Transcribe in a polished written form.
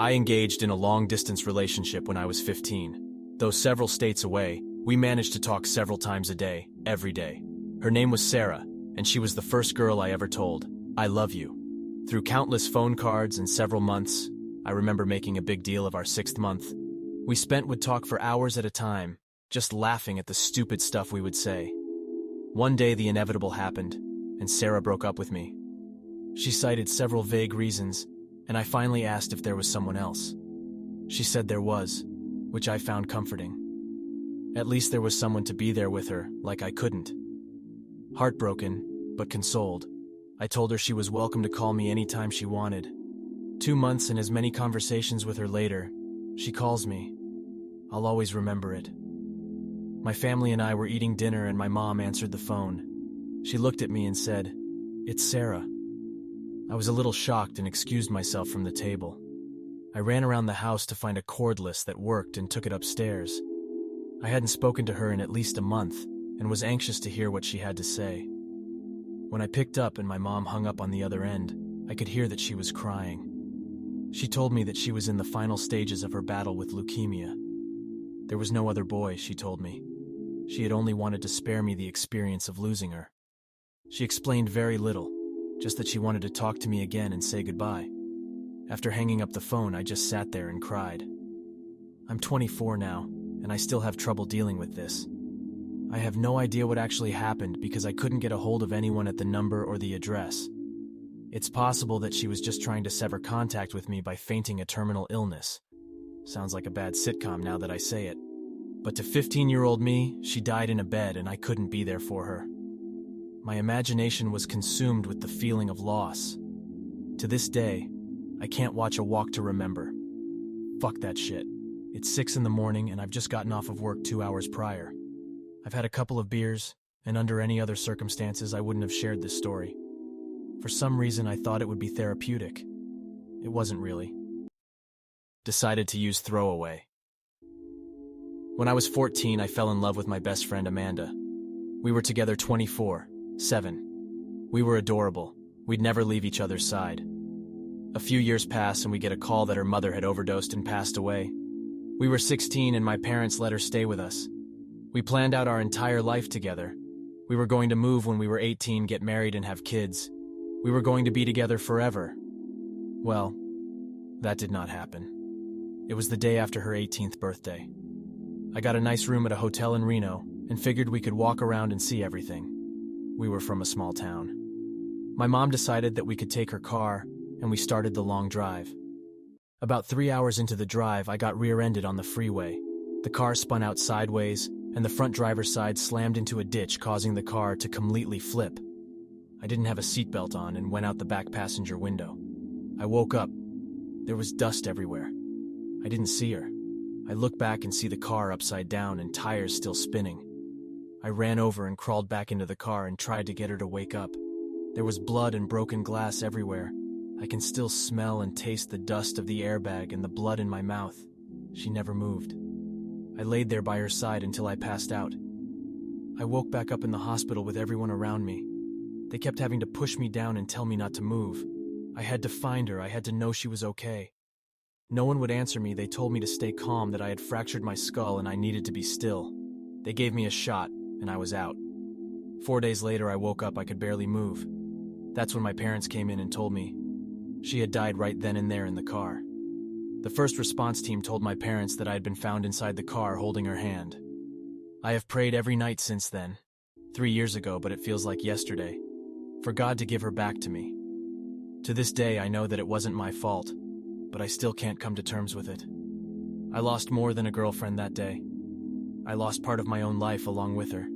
I engaged in a long-distance relationship when I was 15. Though several states away, we managed to talk several times a day, every day. Her name was Sarah, and she was the first girl I ever told, "I love you." Through countless phone cards and several months, I remember making a big deal of our 6th month, we would talk for hours at a time, just laughing at the stupid stuff we would say. One day the inevitable happened, and Sarah broke up with me. She cited several vague reasons, and I finally asked if there was someone else. She said there was, which I found comforting. At least there was someone to be there with her, like I couldn't. Heartbroken, but consoled, I told her she was welcome to call me anytime she wanted. 2 months and as many conversations with her later, she calls me. I'll always remember it. My family and I were eating dinner and my mom answered the phone. She looked at me and said, "It's Sarah." I was a little shocked and excused myself from the table. I ran around the house to find a cordless that worked and took it upstairs. I hadn't spoken to her in at least a month and was anxious to hear what she had to say. When I picked up and my mom hung up on the other end, I could hear that she was crying. She told me that she was in the final stages of her battle with leukemia. There was no other boy, she told me. She had only wanted to spare me the experience of losing her. She explained very little, just that she wanted to talk to me again and say goodbye. After hanging up the phone, I just sat there and cried. I'm 24 now, and I still have trouble dealing with this. I have no idea what actually happened because I couldn't get a hold of anyone at the number or the address. It's possible that she was just trying to sever contact with me by feigning a terminal illness. Sounds like a bad sitcom now that I say it. But to 15-year-old me, she died in a bed and I couldn't be there for her. My imagination was consumed with the feeling of loss. To this day, I can't watch A Walk to Remember. Fuck that shit. It's 6 in the morning and I've just gotten off of work 2 hours prior. I've had a couple of beers, and under any other circumstances I wouldn't have shared this story. For some reason I thought it would be therapeutic. It wasn't really. Decided to use throwaway. When I was 14, I fell in love with my best friend Amanda. We were together 24/7. We were adorable. We'd never leave each other's side. A few years pass and we get a call that her mother had overdosed and passed away. We were 16 and my parents let her stay with us. We planned out our entire life together. We were going to move when we were 18, get married and have kids. We were going to be together forever. Well, that did not happen. It was the day after her 18th birthday. I got a nice room at a hotel in Reno and figured we could walk around and see everything. We were from a small town. My mom decided that we could take her car, and we started the long drive. About 3 hours into the drive, I got rear-ended on the freeway. The car spun out sideways, and the front driver's side slammed into a ditch, causing the car to completely flip. I didn't have a seatbelt on and went out the back passenger window. I woke up. There was dust everywhere. I didn't see her. I look back and see the car upside down and tires still spinning. I ran over and crawled back into the car and tried to get her to wake up. There was blood and broken glass everywhere. I can still smell and taste the dust of the airbag and the blood in my mouth. She never moved. I laid there by her side until I passed out. I woke back up in the hospital with everyone around me. They kept having to push me down and tell me not to move. I had to find her. I had to know she was okay. No one would answer me. They told me to stay calm, that I had fractured my skull and I needed to be still. They gave me a shot, and I was out. 4 days later, I woke up. I could barely move. That's when my parents came in and told me she had died right then and there in the car. The first response team told my parents that I had been found inside the car holding her hand. I have prayed every night since then, 3 years ago, but it feels like yesterday, for God to give her back to me. To this day, I know that it wasn't my fault, but I still can't come to terms with it. I lost more than a girlfriend that day. I lost part of my own life along with her.